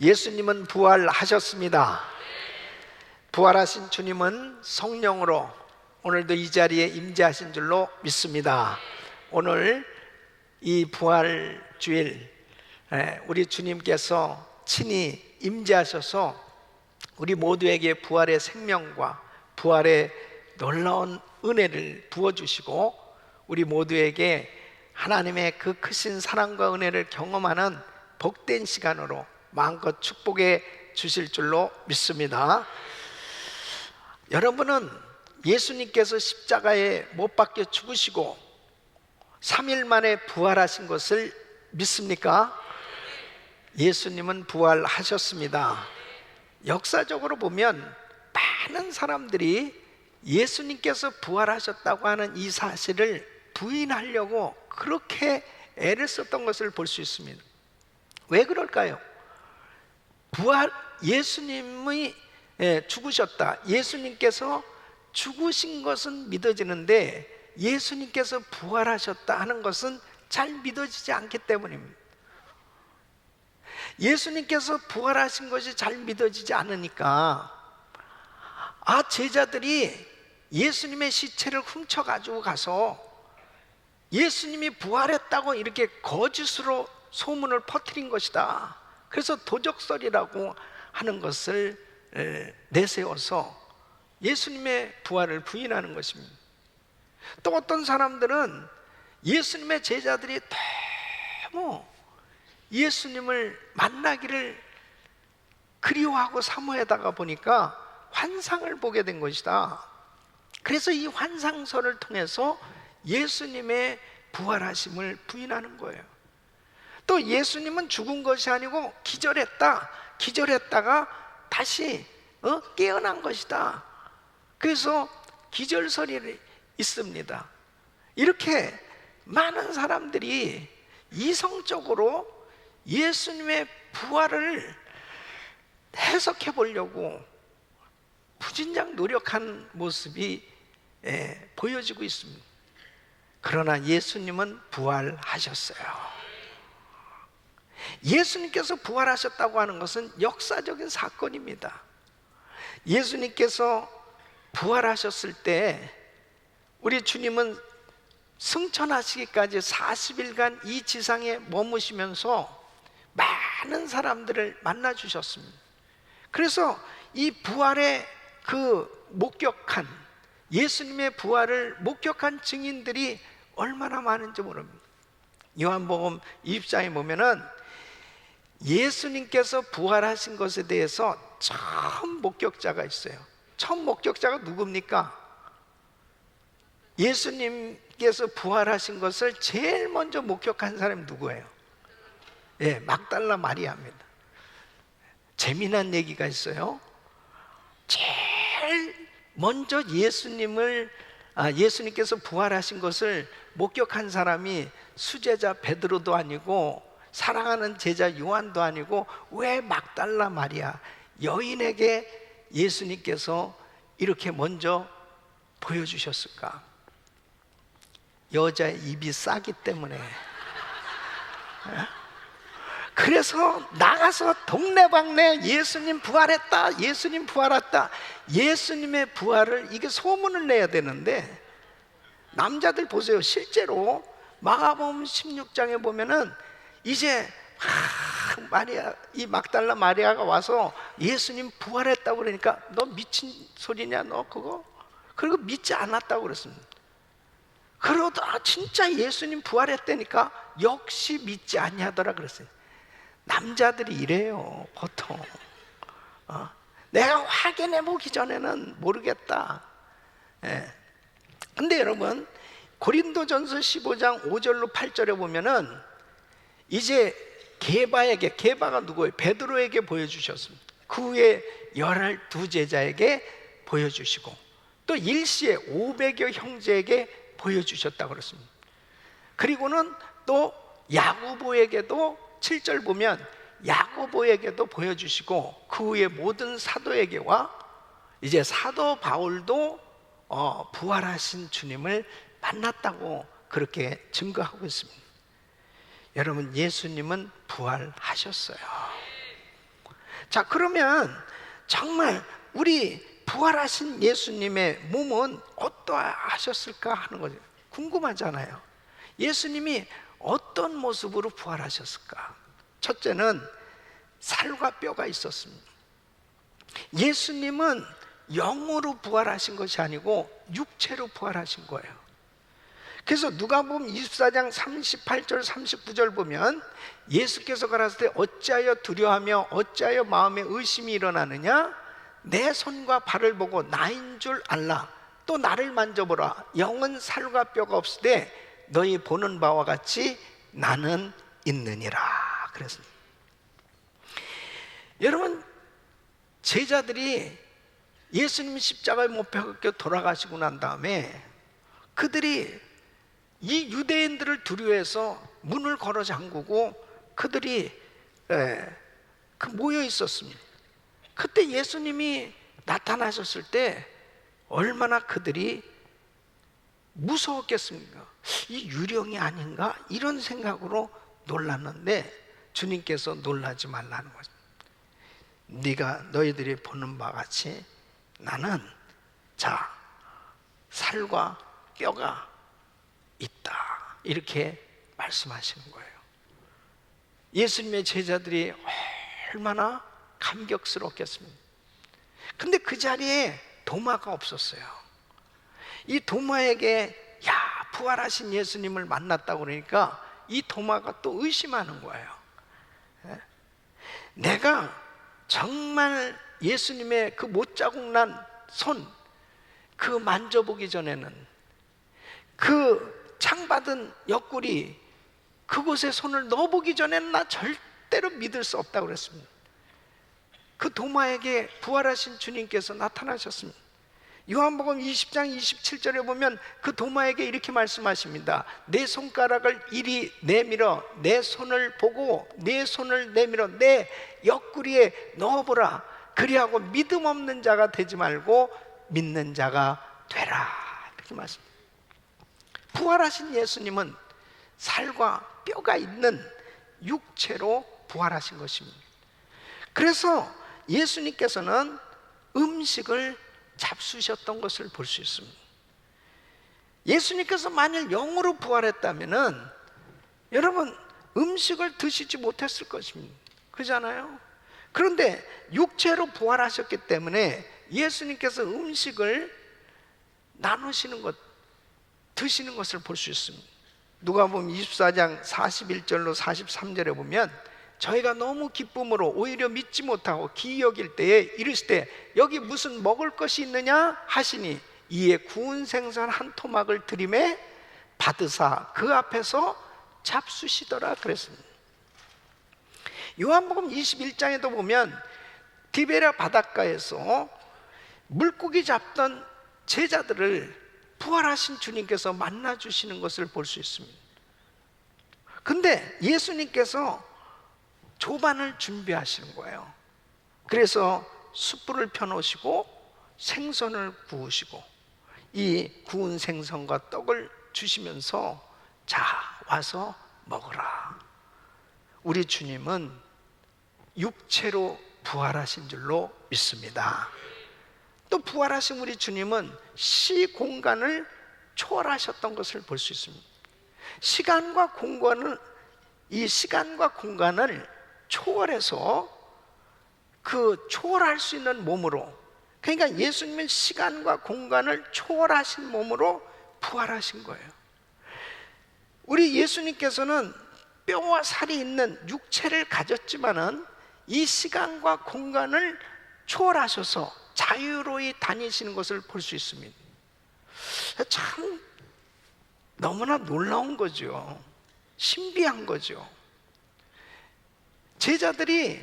예수님은 부활하셨습니다. 부활하신 주님은 성령으로 오늘도 이 자리에 임재하신 줄로 믿습니다. 오늘 이 부활주일 우리 주님께서 친히 임재하셔서 우리 모두에게 부활의 생명과 부활의 놀라운 은혜를 부어주시고 우리 모두에게 하나님의 그 크신 사랑과 은혜를 경험하는 복된 시간으로 마음껏 축복해 주실 줄로 믿습니다. 여러분은 예수님께서 십자가에 못 박혀 죽으시고 3일 만에 부활하신 것을 믿습니까? 예수님은 부활하셨습니다. 역사적으로 보면 많은 사람들이 예수님께서 부활하셨다고 하는 이 사실을 부인하려고 그렇게 애를 썼던 것을 볼 수 있습니다. 왜 그럴까요? 예수님이 죽으셨다, 예수님께서 죽으신 것은 믿어지는데 예수님께서 부활하셨다 하는 것은 잘 믿어지지 않기 때문입니다. 예수님께서 부활하신 것이 잘 믿어지지 않으니까 제자들이 예수님의 시체를 훔쳐가지고 가서 예수님이 부활했다고 이렇게 거짓으로 소문을 퍼뜨린 것이다. 그래서 도적설이라고 하는 것을 내세워서 예수님의 부활을 부인하는 것입니다. 또 어떤 사람들은 예수님의 제자들이 너무 예수님을 만나기를 그리워하고 사모하다가 보니까 환상을 보게 된 것이다. 그래서 이 환상설을 통해서 예수님의 부활하심을 부인하는 거예요. 또 예수님은 죽은 것이 아니고 기절했다가 다시 깨어난 것이다. 그래서 기절설이 있습니다. 이렇게 많은 사람들이 이성적으로 예수님의 부활을 해석해 보려고 부진장 노력한 모습이 보여지고 있습니다. 그러나 예수님은 부활하셨어요. 예수님께서 부활하셨다고 하는 것은 역사적인 사건입니다. 예수님께서 부활하셨을 때 우리 주님은 승천하시기까지 40일간 이 지상에 머무시면서 많은 사람들을 만나 주셨습니다. 그래서 이 부활의 예수님의 부활을 목격한 증인들이 얼마나 많은지 모릅니다. 요한복음 24장에 보면은 예수님께서 부활하신 것에 대해서 처음 목격자가 있어요. 처음 목격자가 누굽니까? 예수님께서 부활하신 것을 제일 먼저 목격한 사람이 누구예요? 막달라 마리아입니다. 재미난 얘기가 있어요. 제일 먼저 예수님께서 부활하신 것을 목격한 사람이 수제자 베드로도 아니고 사랑하는 제자 요한도 아니고 왜 막달라 마리아 여인에게 예수님께서 이렇게 먼저 보여주셨을까? 여자의 입이 싸기 때문에. 그래서 나가서 동네방네 예수님 부활했다, 예수님 부활했다, 예수님의 부활을 이게 소문을 내야 되는데, 남자들 보세요. 실제로 마가복음 16장에 보면은 이제 이 막달라 마리아가 와서 예수님 부활했다고 그러니까 너 미친 소리냐 너 그거? 그리고 믿지 않았다고 그랬습니다. 그러다 진짜 예수님 부활했다니까 역시 믿지 아니하더라 그랬어요. 남자들이 이래요 보통. 내가 확인해 보기 전에는 모르겠다. 근데 여러분 고린도전서 15장 5절로 8절에 보면은 이제 게바가 누구예요? 베드로에게 보여주셨습니다. 그 후에 12 제자에게 보여주시고 또 일시에 500여 형제에게 보여주셨다고 그랬습니다. 그리고는 또 야고보에게도 7절 보면 야고보에게도 보여주시고 그 후에 모든 사도에게와 이제 사도 바울도 부활하신 주님을 만났다고 그렇게 증거하고 있습니다. 여러분 예수님은 부활하셨어요. 자, 그러면 정말 우리 부활하신 예수님의 몸은 어떠하셨을까 하는 거죠. 궁금하잖아요. 예수님이 어떤 모습으로 부활하셨을까? 첫째는 살과 뼈가 있었습니다. 예수님은 영으로 부활하신 것이 아니고 육체로 부활하신 거예요. 그래서 누가복음 24장 38절 39절 보면 예수께서 가라사대 어찌하여 두려워하며 어찌하여 마음에 의심이 일어나느냐? 내 손과 발을 보고 나인 줄 알라. 또 나를 만져보라. 영은 살과 뼈가 없으되 너희 보는 바와 같이 나는 있느니라. 그랬습니다. 여러분, 제자들이 예수님이 십자가에 못 박혀 돌아가시고 난 다음에 그들이 이 유대인들을 두려워해서 문을 걸어 잠그고 그들이 모여 있었습니다. 그때 예수님이 나타나셨을 때 얼마나 그들이 무서웠겠습니까? 이 유령이 아닌가? 이런 생각으로 놀랐는데 주님께서 놀라지 말라는 거죠. 네가 너희들이 보는 바와 같이 나는 살과 뼈가 있다, 이렇게 말씀하시는 거예요. 예수님의 제자들이 얼마나 감격스럽겠습니까? 근데 그 자리에 도마가 없었어요. 이 도마에게 부활하신 예수님을 만났다고 그러니까 이 도마가 또 의심하는 거예요. 내가 정말 예수님의 그 못자국 난 손, 그 만져보기 전에는 그 창받은 옆구리 그곳에 손을 넣어보기 전에는 나 절대로 믿을 수 없다고 그랬습니다. 그 도마에게 부활하신 주님께서 나타나셨습니다. 요한복음 20장 27절에 보면 그 도마에게 이렇게 말씀하십니다. 내 손가락을 이리 내밀어 내 손을 보고 내 손을 내밀어 내 옆구리에 넣어보라. 그리하고 믿음 없는 자가 되지 말고 믿는 자가 되라. 이렇게 말씀합니다. 부활하신 예수님은 살과 뼈가 있는 육체로 부활하신 것입니다. 그래서 예수님께서는 음식을 잡수셨던 것을 볼 수 있습니다. 예수님께서 만일 영으로 부활했다면은 여러분 음식을 드시지 못했을 것입니다. 그렇잖아요? 그런데 육체로 부활하셨기 때문에 예수님께서 음식을 나누시는 것, 드시는 것을 볼 수 있습니다. 누가복음 24장 41절로 43절에 보면 저희가 너무 기쁨으로 오히려 믿지 못하고 기이 여길 때에 이르시되 여기 무슨 먹을 것이 있느냐 하시니 이에 구운 생선 한 토막을 드리매 받으사 그 앞에서 잡수시더라 그랬습니다. 요한복음 21장에도 보면 디베랴 바닷가에서 물고기 잡던 제자들을 부활하신 주님께서 만나 주시는 것을 볼 수 있습니다. 근데 예수님께서 조반을 준비하시는 거예요. 그래서 숯불을 펴놓으시고 생선을 구우시고 이 구운 생선과 떡을 주시면서 와서 먹으라. 우리 주님은 육체로 부활하신 줄로 믿습니다. 또 부활하신 우리 주님은 시공간을 초월하셨던 것을 볼 수 있습니다. 시간과 공간을 초월해서 그 초월할 수 있는 몸으로, 그러니까 예수님은 시간과 공간을 초월하신 몸으로 부활하신 거예요. 우리 예수님께서는 뼈와 살이 있는 육체를 가졌지만은 이 시간과 공간을 초월하셔서 자유로이 다니시는 것을 볼 수 있습니다. 참 너무나 놀라운 거죠. 신비한 거죠. 제자들이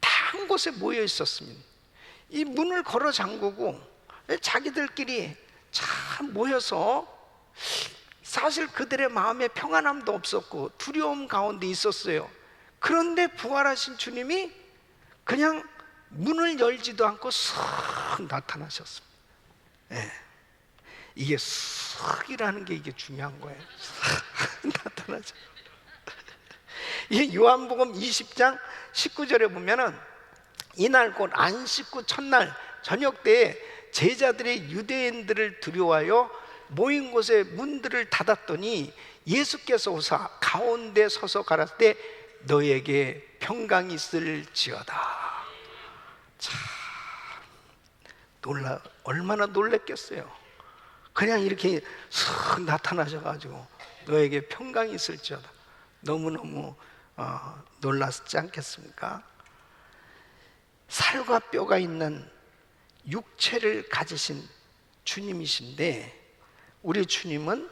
다 한 곳에 모여 있었습니다. 이 문을 걸어 잠그고 자기들끼리 참 모여서 사실 그들의 마음에 평안함도 없었고 두려움 가운데 있었어요. 그런데 부활하신 주님이 그냥 문을 열지도 않고 쓱 나타나셨습니다. 이게 쓱이라는 게 이게 중요한 거예요. 쓱 나타나죠. 이 요한복음 20장 19절에 보면은 이날 곧 안식구 첫날 저녁 때에 제자들이 유대인들을 두려워하여 모인 곳에 문들을 닫았더니 예수께서 오사 가운데 서서 가라사대 너에게 평강이 있을지어다. 참 얼마나 놀랬겠어요. 그냥 이렇게 슥 나타나셔가지고 너에게 평강이 있을지어다. 너무너무 놀랐지 않겠습니까? 살과 뼈가 있는 육체를 가지신 주님이신데, 우리 주님은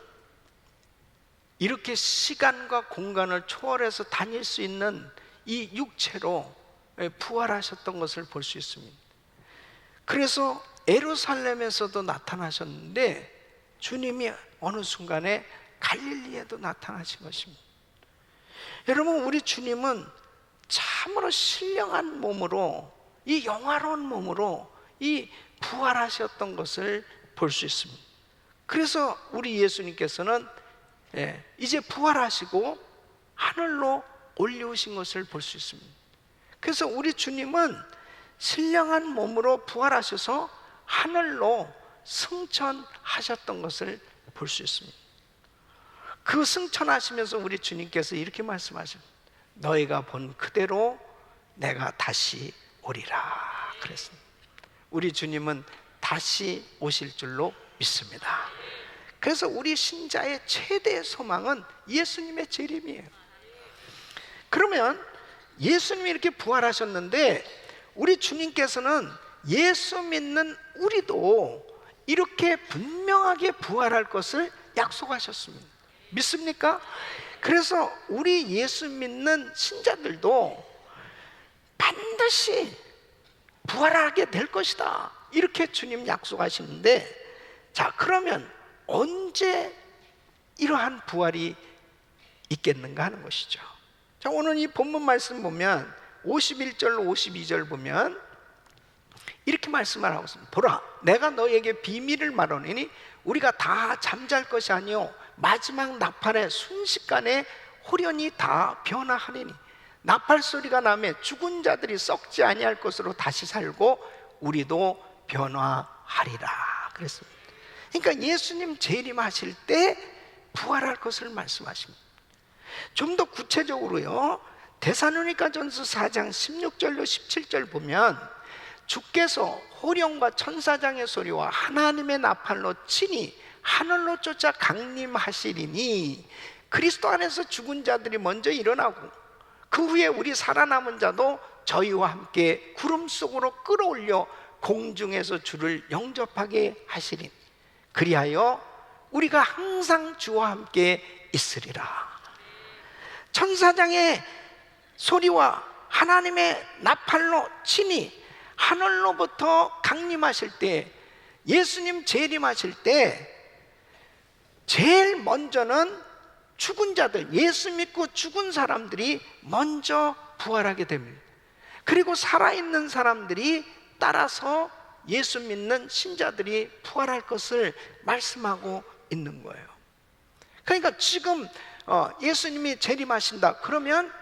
이렇게 시간과 공간을 초월해서 다닐 수 있는 이 육체로 부활하셨던 것을 볼 수 있습니다. 그래서 예루살렘에서도 나타나셨는데 주님이 어느 순간에 갈릴리에도 나타나신 것입니다. 여러분, 우리 주님은 참으로 신령한 몸으로, 이 영화로운 몸으로 이 부활하셨던 것을 볼 수 있습니다. 그래서 우리 예수님께서는 이제 부활하시고 하늘로 올려오신 것을 볼 수 있습니다. 그래서 우리 주님은 신령한 몸으로 부활하셔서 하늘로 승천하셨던 것을 볼 수 있습니다. 그 승천하시면서 우리 주님께서 이렇게 말씀하십니다. 너희가 본 그대로 내가 다시 오리라 그랬습니다. 우리 주님은 다시 오실 줄로 믿습니다. 그래서 우리 신자의 최대의 소망은 예수님의 재림이에요. 그러면 예수님이 이렇게 부활하셨는데 우리 주님께서는 예수 믿는 우리도 이렇게 분명하게 부활할 것을 약속하셨습니다. 믿습니까? 그래서 우리 예수 믿는 신자들도 반드시 부활하게 될 것이다, 이렇게 주님 약속하시는데, 자, 그러면 언제 이러한 부활이 있겠는가 하는 것이죠. 자, 오늘 이 본문 말씀 보면 51절 52절 보면 이렇게 말씀을 하고 있습니다. 보라, 내가 너에게 비밀을 말하노니 우리가 다 잠잘 것이 아니요 마지막 나팔의 순식간에 호련히 다 변화하리니 나팔 소리가 나매 죽은 자들이 썩지 아니할 것으로 다시 살고 우리도 변화하리라 그랬습니다. 그러니까 예수님 재림하실 때 부활할 것을 말씀하십니다. 좀 더 구체적으로요, 데살로니가전서 4장 16절로 17절 보면 주께서 호령과 천사장의 소리와 하나님의 나팔로 친히 하늘로 쫓아 강림하시리니 그리스도 안에서 죽은 자들이 먼저 일어나고 그 후에 우리 살아남은 자도 저희와 함께 구름 속으로 끌어올려 공중에서 주를 영접하게 하시리니 그리하여 우리가 항상 주와 함께 있으리라. 천사장의 소리와 하나님의 나팔로 친히 하늘로부터 강림하실 때, 예수님 재림하실 때 제일 먼저는 죽은 자들, 예수 믿고 죽은 사람들이 먼저 부활하게 됩니다. 그리고 살아있는 사람들이 따라서 예수 믿는 신자들이 부활할 것을 말씀하고 있는 거예요. 그러니까 지금 예수님이 재림하신다 그러면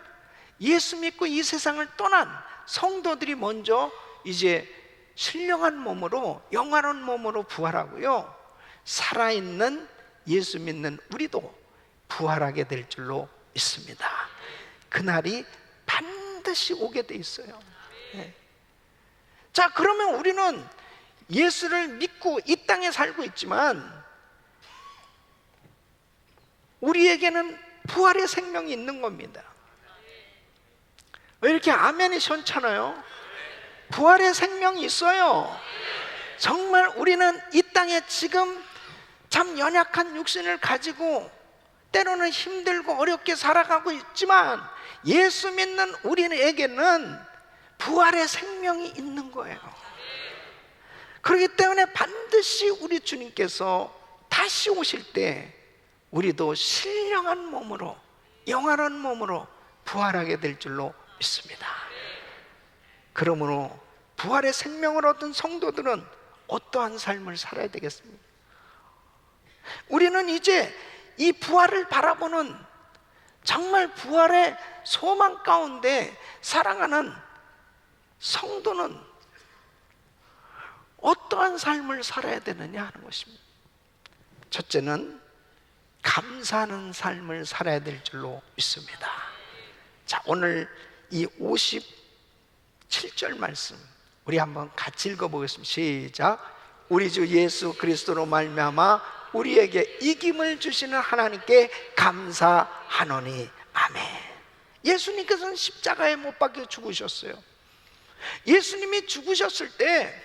예수 믿고 이 세상을 떠난 성도들이 먼저 이제 신령한 몸으로, 영화로운 몸으로 부활하고요, 살아있는 예수 믿는 우리도 부활하게 될 줄로 믿습니다. 그날이 반드시 오게 돼 있어요. 네. 자, 그러면 우리는 예수를 믿고 이 땅에 살고 있지만 우리에게는 부활의 생명이 있는 겁니다. 왜 이렇게 아멘이 시원찮아요? 부활의 생명이 있어요. 정말 우리는 이 땅에 지금 참 연약한 육신을 가지고 때로는 힘들고 어렵게 살아가고 있지만 예수 믿는 우리에게는 부활의 생명이 있는 거예요. 그렇기 때문에 반드시 우리 주님께서 다시 오실 때 우리도 신령한 몸으로, 영원한 몸으로 부활하게 될 줄로 믿습니다. 그러므로 부활의 생명을 얻은 성도들은 어떠한 삶을 살아야 되겠습니까? 우리는 이제 이 부활을 바라보는, 정말 부활의 소망 가운데 살아가는 성도는 어떠한 삶을 살아야 되느냐 하는 것입니다. 첫째는 감사하는 삶을 살아야 될 줄로 믿습니다. 자, 오늘 이 57절 말씀 우리 한번 같이 읽어보겠습니다. 시작. 우리 주 예수 그리스도로 말미암아 우리에게 이김을 주시는 하나님께 감사하노니 아멘. 예수님께서는 십자가에 못 박혀 죽으셨어요. 예수님이 죽으셨을 때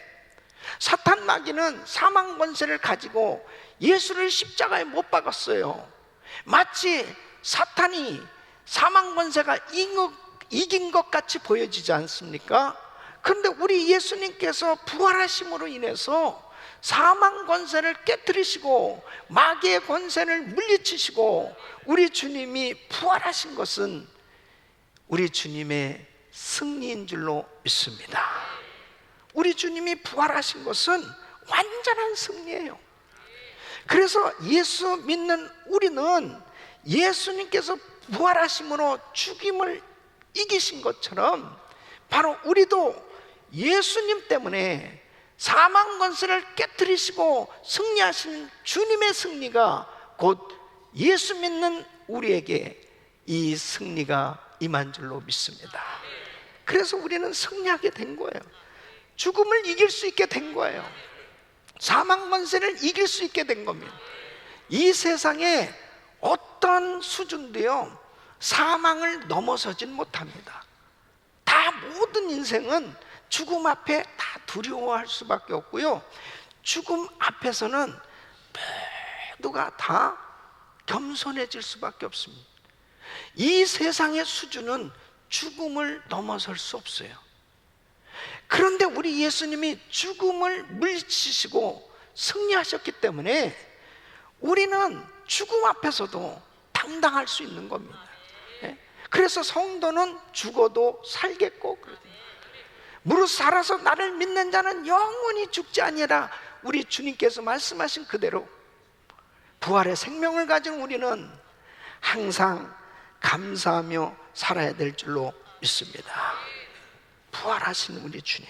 사탄 마귀는 사망 권세를 가지고 예수를 십자가에 못 박았어요. 마치 사탄이 사망 권세가 이긴 것 같이 보여지지 않습니까? 그런데 우리 예수님께서 부활하심으로 인해서 사망 권세를 깨뜨리시고 마귀의 권세를 물리치시고 우리 주님이 부활하신 것은 우리 주님의 승리인 줄로 믿습니다. 우리 주님이 부활하신 것은 완전한 승리예요. 그래서 예수 믿는 우리는 예수님께서 부활하심으로 죽임을 이기신 것처럼 바로 우리도 예수님 때문에 사망 권세를 깨뜨리시고 승리하신 주님의 승리가 곧 예수 믿는 우리에게 이 승리가 임한 줄로 믿습니다. 그래서 우리는 승리하게 된 거예요. 죽음을 이길 수 있게 된 거예요. 사망 권세를 이길 수 있게 된 겁니다. 이 세상에 어떤 수준도요 사망을 넘어서진 못합니다. 다 모든 인생은 죽음 앞에 다 두려워할 수밖에 없고요, 죽음 앞에서는 모두가 다 겸손해질 수밖에 없습니다. 이 세상의 수준은 죽음을 넘어설 수 없어요. 그런데 우리 예수님이 죽음을 물리치시고 승리하셨기 때문에 우리는 죽음 앞에서도 당당할 수 있는 겁니다. 그래서 성도는 죽어도 살겠고, 무릇 살아서 나를 믿는 자는 영원히 죽지 아니하라. 우리 주님께서 말씀하신 그대로 부활의 생명을 가진 우리는 항상 감사하며 살아야 될 줄로 믿습니다. 부활하신 우리 주님,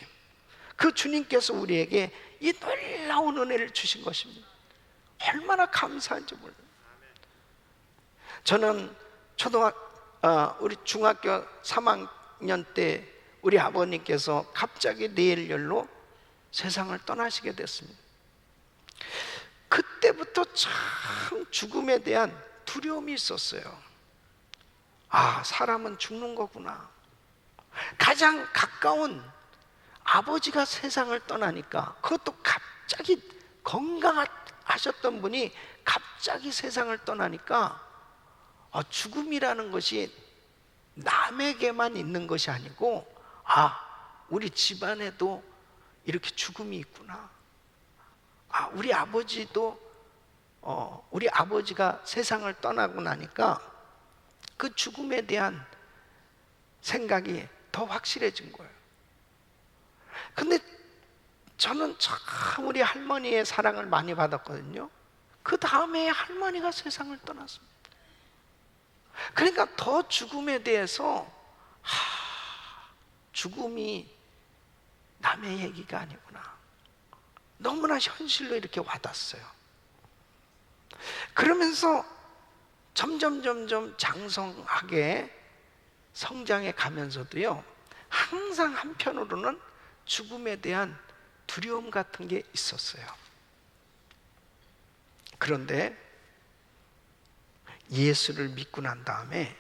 그 주님께서 우리에게 이 놀라운 은혜를 주신 것입니다. 얼마나 감사한지 몰라요. 저는 우리 중학교 3학년 때 우리 아버님께서 갑자기 뇌혈열로 세상을 떠나시게 됐습니다. 그때부터 참 죽음에 대한 두려움이 있었어요. 아, 사람은 죽는 거구나. 가장 가까운 아버지가 세상을 떠나니까, 그것도 갑자기 건강하셨던 분이 갑자기 세상을 떠나니까 죽음이라는 것이 남에게만 있는 것이 아니고, 우리 집안에도 이렇게 죽음이 있구나. 우리 아버지도 우리 아버지가 세상을 떠나고 나니까 그 죽음에 대한 생각이 더 확실해진 거예요. 근데 저는 참 우리 할머니의 사랑을 많이 받았거든요. 그 다음에 할머니가 세상을 떠났습니다. 그러니까 더 죽음에 대해서 죽음이 남의 얘기가 아니구나, 너무나 현실로 이렇게 와닿았어요. 그러면서 점점 장성하게 성장해 가면서도요, 항상 한편으로는 죽음에 대한 두려움 같은 게 있었어요. 그런데 예수를 믿고 난 다음에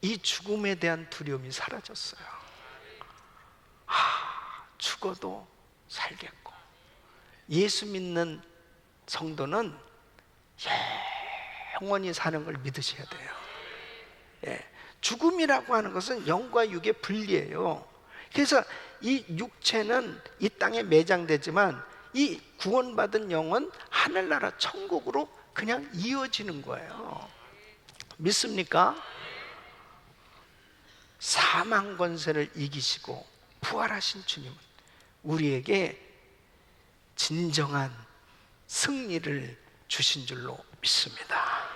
이 죽음에 대한 두려움이 사라졌어요. 죽어도 살겠고. 예수 믿는 성도는 영원히 사는 걸 믿으셔야 돼요. 죽음이라고 하는 것은 영과 육의 분리예요. 그래서 이 육체는 이 땅에 매장되지만 이 구원받은 영은 하늘나라 천국으로 그냥 이어지는 거예요. 믿습니까? 사망 권세를 이기시고 부활하신 주님은 우리에게 진정한 승리를 주신 줄로 믿습니다.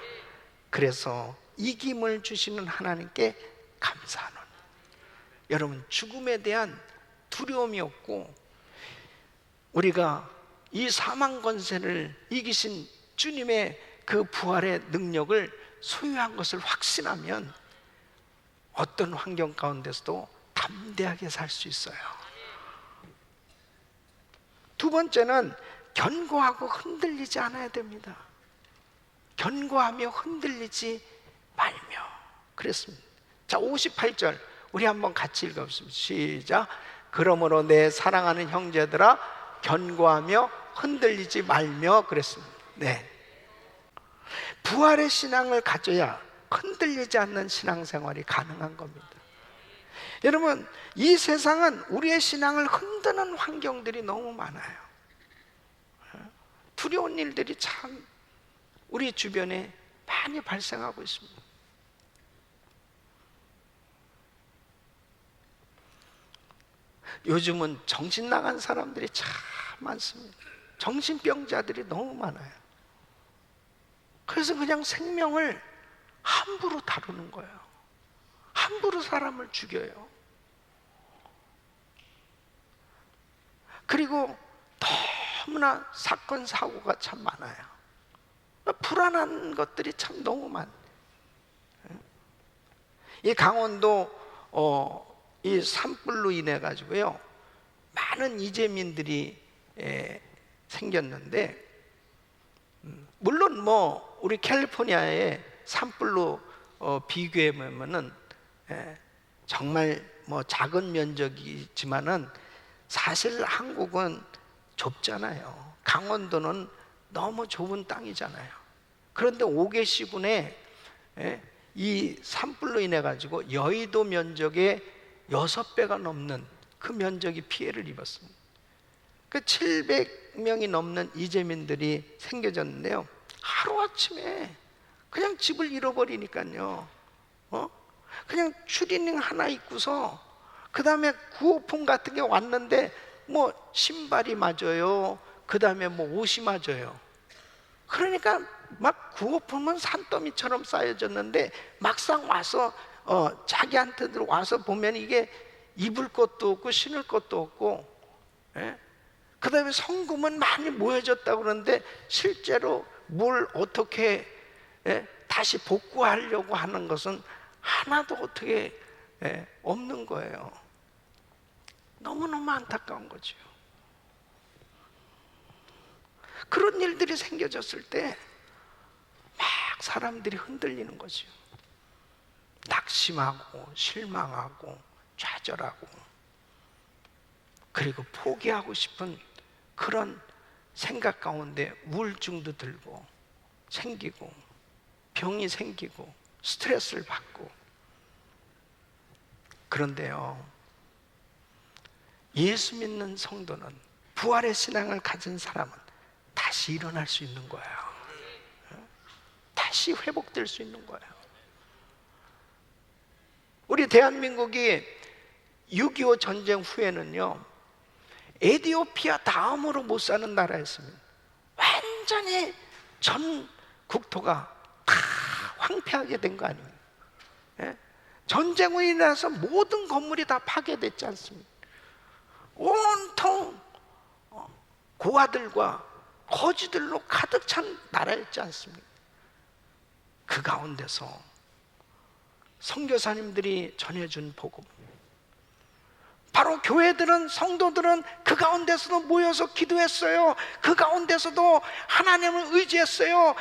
그래서 이김을 주시는 하나님께 감사하노니. 여러분, 죽음에 대한 두려움이 없고 우리가 이 사망 권세를 이기신 주님의 그 부활의 능력을 소유한 것을 확신하면 어떤 환경 가운데서도 담대하게 살 수 있어요. 두 번째는 견고하고 흔들리지 않아야 됩니다. 견고하며 흔들리지 말며 그랬습니다. 자, 58절 우리 한번 같이 읽어보겠습니다. 시작. 그러므로 내 사랑하는 형제들아 견고하며 흔들리지 말며 그랬습니다. 네. 부활의 신앙을 가져야 흔들리지 않는 신앙생활이 가능한 겁니다. 여러분, 이 세상은 우리의 신앙을 흔드는 환경들이 너무 많아요. 두려운 일들이 참 우리 주변에 많이 발생하고 있습니다. 요즘은 정신 나간 사람들이 참 많습니다. 정신병자들이 너무 많아요. 그래서 그냥 생명을 함부로 다루는 거예요. 함부로 사람을 죽여요. 그리고 너무나 사건 사고가 참 많아요. 불안한 것들이 참 너무 많아요. 이 강원도 이 산불로 인해 가지고요 많은 이재민들이 생겼는데, 물론 뭐 우리 캘리포니아의 산불로 비교해 보면은 정말 뭐 작은 면적이지만은 사실 한국은 좁잖아요. 강원도는 너무 좁은 땅이잖아요. 그런데 5개 시군에 이 산불로 인해 가지고 여의도 면적의 6배가 넘는 그 면적이 피해를 입었습니다. 그 700명이 넘는 이재민들이 생겨졌는데요, 하루아침에 그냥 집을 잃어버리니까요, 그냥 추리닝 하나 입고서 그 다음에 구호품 같은 게 왔는데 뭐 신발이 맞아요, 그 다음에 뭐 옷이 맞아요. 그러니까 막 구호품은 산더미처럼 쌓여졌는데 막상 와서 자기한테 와서 보면 이게 입을 것도 없고 신을 것도 없고, 그 다음에 성금은 많이 모여졌다고 그러는데 실제로 뭘 어떻게 다시 복구하려고 하는 것은 하나도 어떻게 없는 거예요. 너무너무 안타까운 거죠. 그런 일들이 생겨졌을 때 막 사람들이 흔들리는 거죠. 낙심하고 실망하고 좌절하고, 그리고 포기하고 싶은 그런 생각 가운데 우울증도 들고 생기고 병이 생기고 스트레스를 받고. 그런데요, 예수 믿는 성도는, 부활의 신앙을 가진 사람은 다시 일어날 수 있는 거예요. 다시 회복될 수 있는 거예요. 우리 대한민국이 6.25 전쟁 후에는요 에티오피아 다음으로 못 사는 나라였습니다. 완전히 전 국토가 다 황폐하게 된 거 아닙니까? 전쟁으로 인해서 모든 건물이 다 파괴됐지 않습니까? 온통 고아들과 거지들로 가득 찬 나라였지 않습니까? 그 가운데서 선교사님들이 전해준 복음, 바로 교회들은, 성도들은 그 가운데서도 모여서 기도했어요. 그 가운데서도 하나님을 의지했어요.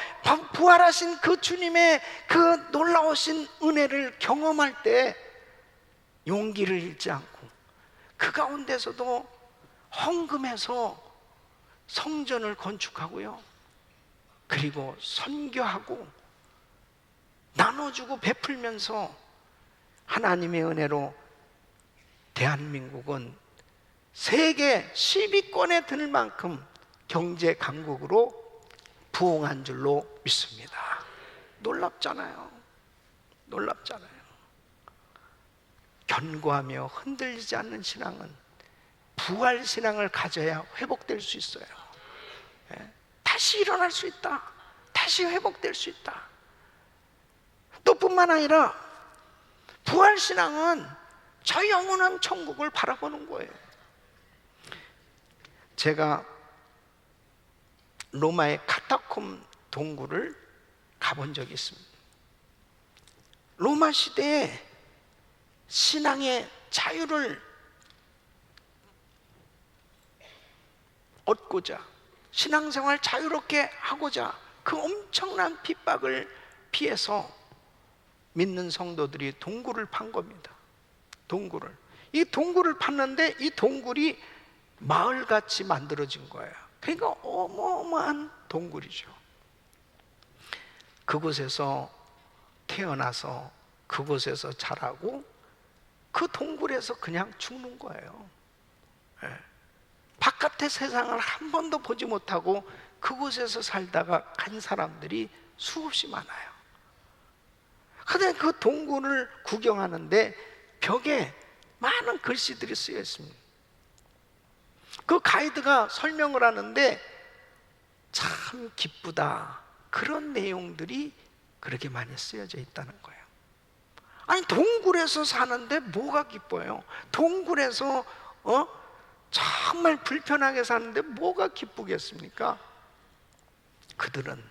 부활하신 그 주님의 그 놀라우신 은혜를 경험할 때 용기를 잃지 않고 그 가운데서도 헌금해서 성전을 건축하고요, 그리고 선교하고 나눠주고 베풀면서 하나님의 은혜로 대한민국은 세계 10위권에 들 만큼 경제 강국으로 부흥한 줄로 믿습니다. 놀랍잖아요. 놀랍잖아요. 견고하며 흔들리지 않는 신앙은 부활 신앙을 가져야 회복될 수 있어요. 다시 일어날 수 있다. 다시 회복될 수 있다. 또 뿐만 아니라 부활 신앙은 저 영원한 천국을 바라보는 거예요. 제가 로마의 카타콤 동굴을 가본 적이 있습니다. 로마 시대에 신앙의 자유를 얻고자, 신앙생활 자유롭게 하고자 그 엄청난 핍박을 피해서 믿는 성도들이 동굴을 판 겁니다. 이 동굴을 팠는데 이 동굴이 마을같이 만들어진 거예요. 그러니까 어마어마한 동굴이죠. 그곳에서 태어나서 그곳에서 자라고 그 동굴에서 그냥 죽는 거예요. 바깥의 세상을 한 번도 보지 못하고 그곳에서 살다가 간 사람들이 수없이 많아요. 그런데 그 동굴을 구경하는데 벽에 많은 글씨들이 쓰여 있습니다. 그 가이드가 설명을 하는데 참 기쁘다, 그런 내용들이 그렇게 많이 쓰여져 있다는 거예요. 아니, 동굴에서 사는데 뭐가 기뻐요? 동굴에서 정말 불편하게 사는데 뭐가 기쁘겠습니까? 그들은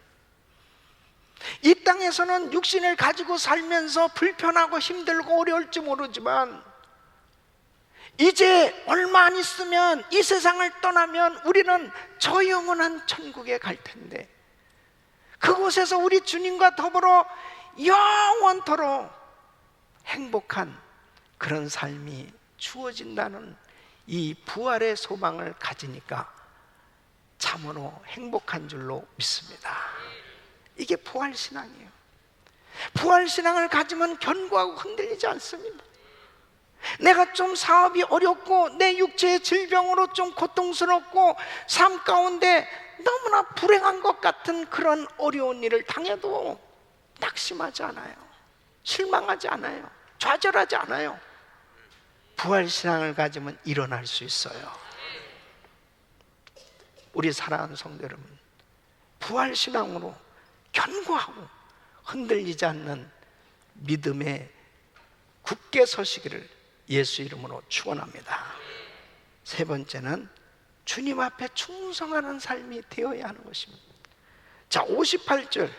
이 땅에서는 육신을 가지고 살면서 불편하고 힘들고 어려울지 모르지만 이제 얼마 안 있으면 이 세상을 떠나면 우리는 저 영원한 천국에 갈 텐데 그곳에서 우리 주님과 더불어 영원토록 행복한 그런 삶이 주어진다는 이 부활의 소망을 가지니까 참으로 행복한 줄로 믿습니다. 이게 부활신앙이에요. 부활신앙을 가지면 견고하고 흔들리지 않습니다. 내가 좀 사업이 어렵고 내 육체의 질병으로 좀 고통스럽고 삶 가운데 너무나 불행한 것 같은 그런 어려운 일을 당해도 낙심하지 않아요. 실망하지 않아요. 좌절하지 않아요. 부활신앙을 가지면 일어날 수 있어요. 우리 사랑하는 성도 여러분, 부활신앙으로 견고하고 흔들리지 않는 믿음에 굳게 서시기를 예수 이름으로 축원합니다. 세 번째는 주님 앞에 충성하는 삶이 되어야 하는 것입니다. 자, 58절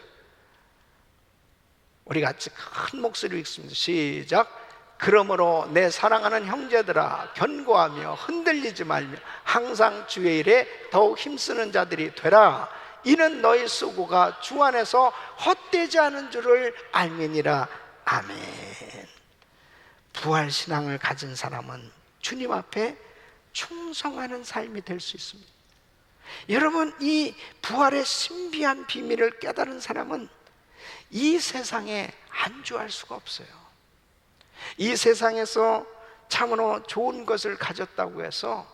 우리 같이 큰 목소리로 읽습니다. 시작. 그러므로 내 사랑하는 형제들아, 견고하며 흔들리지 말며 항상 주의 일에 더욱 힘쓰는 자들이 되라. 이는 너희 수고가 주 안에서 헛되지 않은 줄을 알미니라. 아멘. 부활신앙을 가진 사람은 주님 앞에 충성하는 삶이 될 수 있습니다. 여러분, 이 부활의 신비한 비밀을 깨달은 사람은 이 세상에 안주할 수가 없어요. 이 세상에서 참으로 좋은 것을 가졌다고 해서,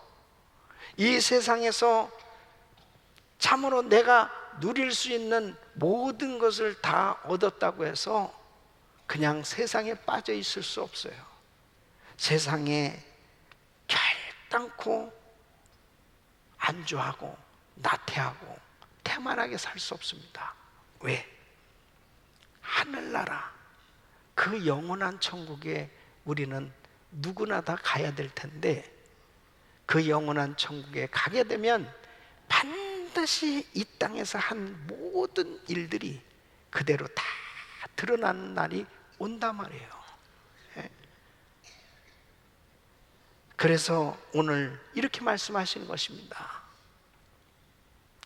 이 세상에서 참으로 내가 누릴 수 있는 모든 것을 다 얻었다고 해서 그냥 세상에 빠져 있을 수 없어요. 세상에 결단코 안주하고 나태하고 태만하게 살 수 없습니다. 왜? 하늘나라, 그 영원한 천국에 우리는 누구나 다 가야 될 텐데, 그 영원한 천국에 가게 되면 반드시 이 땅에서 한 모든 일들이 그대로 다 드러나는 날이 온단 말이에요. 그래서 오늘 이렇게 말씀하시는 것입니다.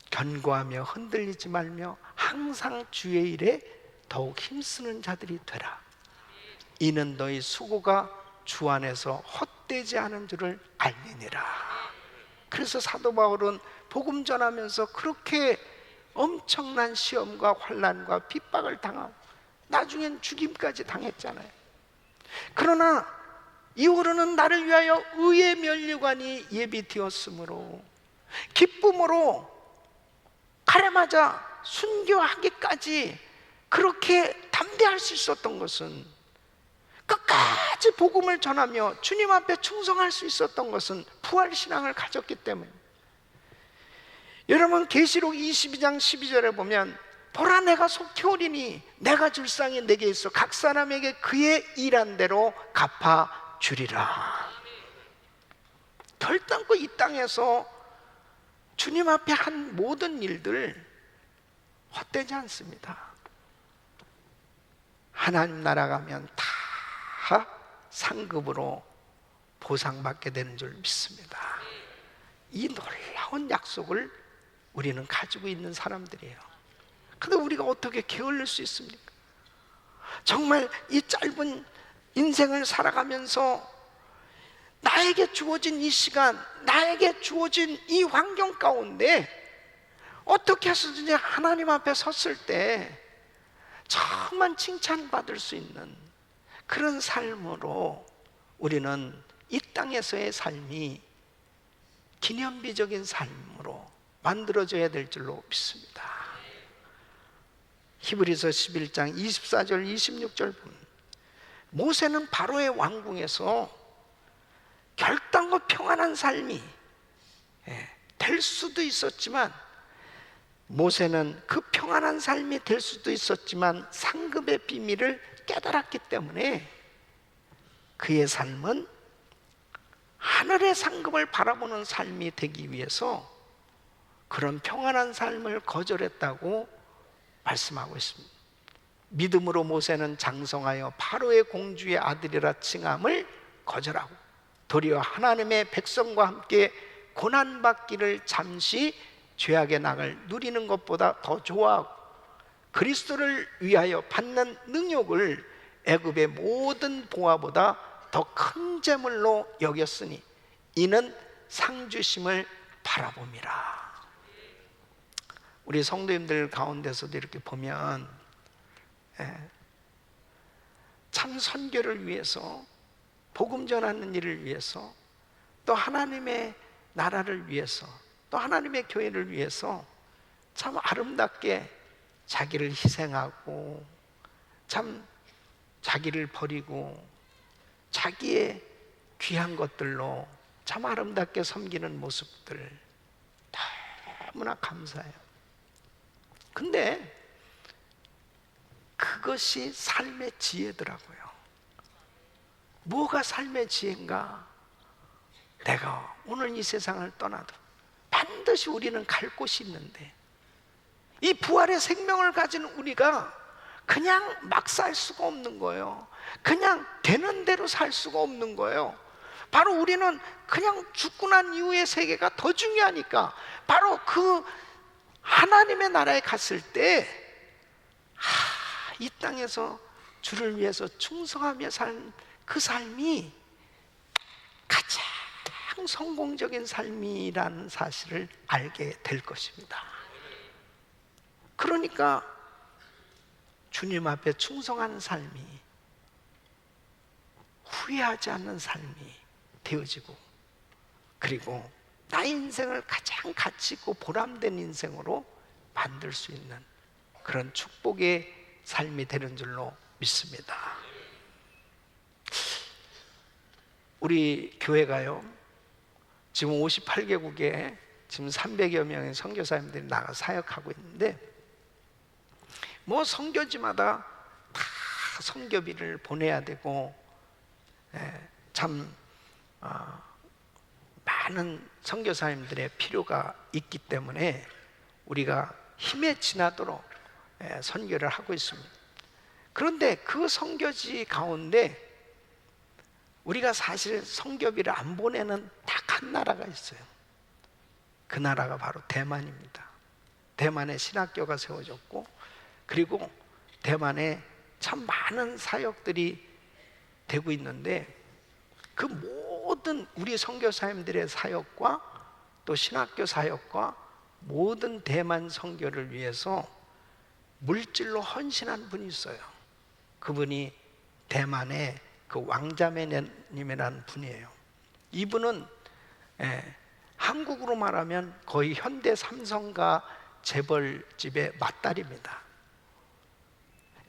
견고하며 흔들리지 말며 항상 주의 일에 더욱 힘쓰는 자들이 되라. 이는 너희 수고가 주 안에서 헛되지 않은 줄을 알미니라. 그래서 사도 바울은 복음 전하면서 그렇게 엄청난 시험과 환난과 핍박을 당하고 나중엔 죽임까지 당했잖아요. 그러나 이후로는 나를 위하여 의의 면류관이 예비되었으므로 기쁨으로 가래맞아 순교하기까지 그렇게 담대할 수 있었던 것은, 끝까지 복음을 전하며 주님 앞에 충성할 수 있었던 것은 부활신앙을 가졌기 때문에. 여러분, 계시록 22장 12절에 보면 보라, 내가 속히 오리니 내가 줄 상이 내게 있어 각 사람에게 그의 일한 대로 갚아 주리라. 결단코 이 땅에서 주님 앞에 한 모든 일들 헛되지 않습니다. 하나님 나라 가면 다 상급으로 보상받게 되는 줄 믿습니다. 이 놀라운 약속을 우리는 가지고 있는 사람들이에요. 그런데 우리가 어떻게 게을릴 수 있습니까? 정말 이 짧은 인생을 살아가면서 나에게 주어진 이 시간, 나에게 주어진 이 환경 가운데 어떻게 해서든지 하나님 앞에 섰을 때 정말 칭찬받을 수 있는 그런 삶으로 우리는 이 땅에서의 삶이 기념비적인 삶으로 만들어져야 될 줄로 믿습니다. 히브리서 11장 24절 26절 보면 모세는 바로의 왕궁에서 결단과 평안한 삶이 될 수도 있었지만, 모세는 그 평안한 삶이 될 수도 있었지만 상급의 비밀을 깨달았기 때문에 그의 삶은 하늘의 상급을 바라보는 삶이 되기 위해서 그런 평안한 삶을 거절했다고 말씀하고 있습니다. 믿음으로 모세는 장성하여 바로의 공주의 아들이라 칭함을 거절하고 도리어 하나님의 백성과 함께 고난받기를 잠시 죄악의 낙을 누리는 것보다 더 좋아하고 그리스도를 위하여 받는 능욕을 애굽의 모든 보화보다 더 큰 재물로 여겼으니 이는 상주심을 바라봄이라. 우리 성도님들 가운데서도 이렇게 보면 참 선교를 위해서, 복음 전하는 일을 위해서, 또 하나님의 나라를 위해서, 또 하나님의 교회를 위해서 참 아름답게 자기를 희생하고 참 자기를 버리고 자기의 귀한 것들로 참 아름답게 섬기는 모습들 너무나 감사해요. 근데 그것이 삶의 지혜더라고요. 뭐가 삶의 지혜인가? 내가 오늘 이 세상을 떠나도 반드시 우리는 갈 곳이 있는데 이 부활의 생명을 가진 우리가 그냥 막 살 수가 없는 거예요. 그냥 되는 대로 살 수가 없는 거예요. 바로 우리는 그냥 죽고 난 이후의 세계가 더 중요하니까 바로 그 하나님의 나라에 갔을 때 이 땅에서 주를 위해서 충성하며 산 그 삶이 가장 성공적인 삶이라는 사실을 알게 될 것입니다. 그러니까 주님 앞에 충성하는 삶이 후회하지 않는 삶이 되어지고, 그리고 나의 인생을 가장 가치 있고 보람된 인생으로 만들 수 있는 그런 축복의 삶이 되는 줄로 믿습니다. 우리 교회가요, 지금 58개국에 지금 300여 명의 선교사님들이 나가 사역하고 있는데, 뭐 선교지마다 다 선교비를 보내야 되고 참 많은 선교사님들의 필요가 있기 때문에 우리가 힘에 지나도록 선교를 하고 있습니다. 그런데 그 선교지 가운데 우리가 사실 선교비를 안 보내는 딱 한 나라가 있어요. 그 나라가 바로 대만입니다. 대만에 신학교가 세워졌고, 그리고 대만에 참 많은 사역들이 되고 있는데, 그 모든 우리 선교사님들의 사역과 또 신학교 사역과 모든 대만 선교를 위해서 물질로 헌신한 분이 있어요. 그분이 대만의 그 왕자매님이라는 분이에요. 이분은 한국으로 말하면 거의 현대 삼성가 재벌집의 맏딸입니다.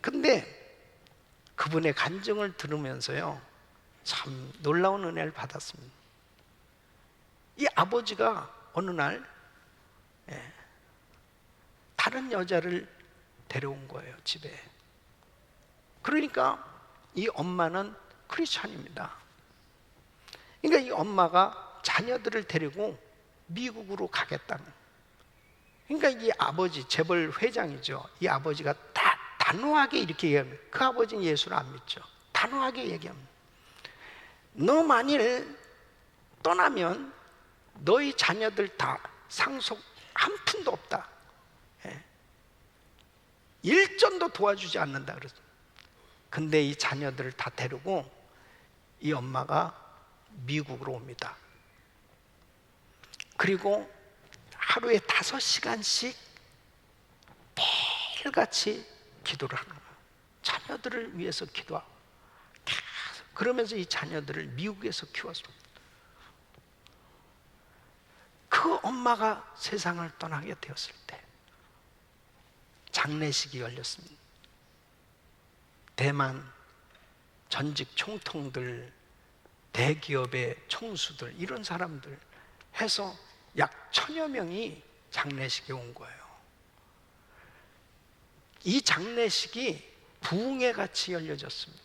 근데 그분의 간증을 들으면서요, 참 놀라운 은혜를 받았습니다. 이 아버지가 어느 날 다른 여자를 데려온 거예요, 집에. 그러니까 이 엄마는 크리스찬입니다. 그러니까 이 엄마가 자녀들을 데리고 미국으로 가겠다는, 그러니까 이 아버지, 재벌 회장이죠. 이 아버지가 단호하게 이렇게 얘기합니다. 그 아버지는 예수를 안 믿죠. 단호하게 얘기합니다. 너 만일 떠나면 너희 자녀들 다 상속 한 푼도 없다. 일전도 도와주지 않는다 그러죠. 근데 이 자녀들을 다 데리고 이 엄마가 미국으로 옵니다. 그리고 하루에 5시간씩 매일같이 기도를 하는 거예요. 자녀들을 위해서 기도하고 계속 그러면서 이 자녀들을 미국에서 키웠습니다. 그 엄마가 세상을 떠나게 되었을 때 장례식이 열렸습니다. 대만 전직 총통들, 대기업의 총수들, 이런 사람들 해서 약 1000여 명이 장례식에 온 거예요. 이 장례식이 부흥회 같이 열려졌습니다.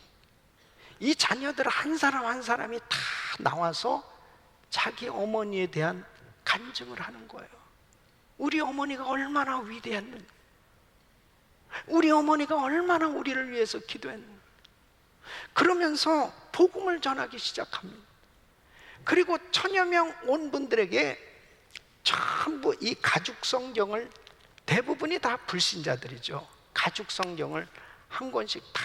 이 자녀들 한 사람 한 사람이 다 나와서 자기 어머니에 대한 간증을 하는 거예요. 우리 어머니가 얼마나 위대했는가, 우리 어머니가 얼마나 우리를 위해서 기도했는가, 그러면서 복음을 전하기 시작합니다. 그리고 1000여 명 온 분들에게 전부 이 가죽 성경을, 대부분이 다 불신자들이죠. 가죽 성경을 한 권씩 다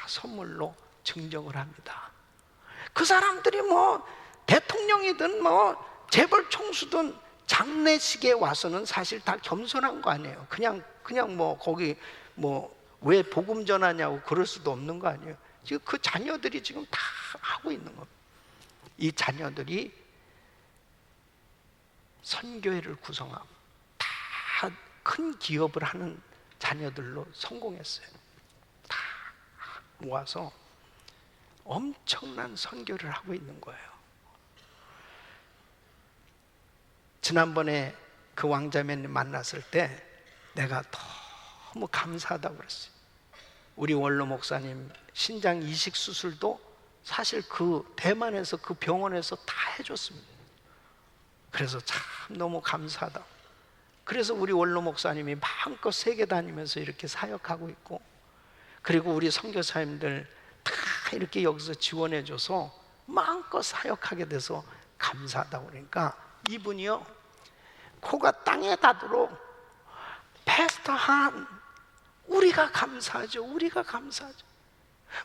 선물로 증정을 합니다. 그 사람들이 뭐 대통령이든 뭐 재벌 총수든 장례식에 와서는 사실 다 겸손한 거 아니에요. 그냥 뭐 거기 뭐 왜 복음 전하냐고 그럴 수도 없는 거 아니에요. 지금 그 자녀들이 지금 다 하고 있는 겁니다. 이 자녀들이 선교회를 구성하고 다 큰 기업을 하는 자녀들로 성공했어요. 다 모아서 엄청난 선교를 하고 있는 거예요. 지난번에 그 왕자매님 만났을 때 내가 너무 감사하다고 그랬어요. 우리 원로 목사님 신장 이식 수술도 사실 그 대만에서 그 병원에서 다 해줬습니다. 그래서 참 너무 감사하다. 그래서 우리 원로 목사님이 마음껏 세계 다니면서 이렇게 사역하고 있고, 그리고 우리 선교사님들 다 이렇게 여기서 지원해줘서 마음껏 사역하게 돼서 감사하다고 그러니까 이분이요, 코가 땅에 닿도록 패스터 한, 우리가 감사하죠. 우리가 감사하죠.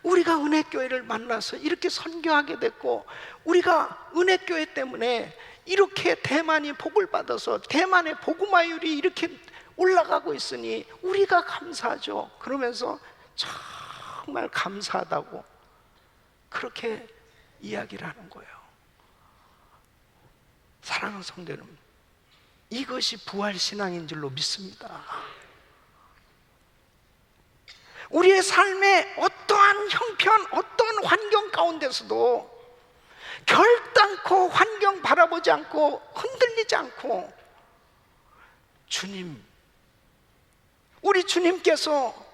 우리가 은혜교회를 만나서 이렇게 선교하게 됐고, 우리가 은혜교회 때문에 이렇게 대만이 복을 받아서 대만의 복음화율이 이렇게 올라가고 있으니 우리가 감사하죠. 그러면서 정말 감사하다고 그렇게 이야기를 하는 거예요. 사랑하는 성도 여러분, 이것이 부활신앙인 줄로 믿습니다. 우리의 삶의 어떠한 형편, 어떠한 환경 가운데서도 결단코 환경 바라보지 않고 흔들리지 않고, 주님, 우리 주님께서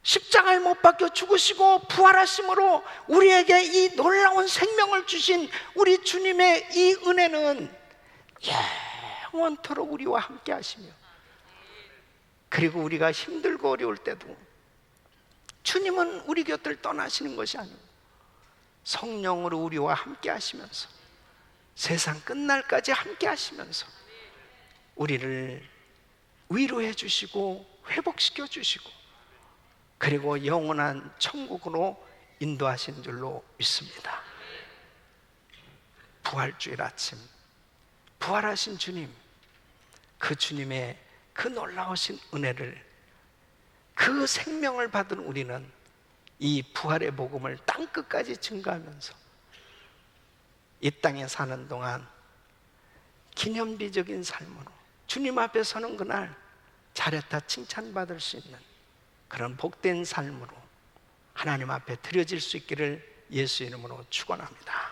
십자가에 못 박혀 죽으시고 부활하심으로 우리에게 이 놀라운 생명을 주신 우리 주님의 이 은혜는 영원토록 우리와 함께 하시며, 그리고 우리가 힘들고 어려울 때도 주님은 우리 곁을 떠나시는 것이 아니고 성령으로 우리와 함께 하시면서 세상 끝날까지 함께 하시면서 우리를 위로해 주시고 회복시켜 주시고, 그리고 영원한 천국으로 인도하신 줄로 믿습니다. 부활주일 아침, 부활하신 주님, 그 주님의 그 놀라우신 은혜를, 그 생명을 받은 우리는 이 부활의 복음을 땅끝까지 증거하면서 이 땅에 사는 동안 기념비적인 삶으로 주님 앞에 서는 그날 잘했다 칭찬받을 수 있는 그런 복된 삶으로 하나님 앞에 드려질 수 있기를 예수 이름으로 축원합니다.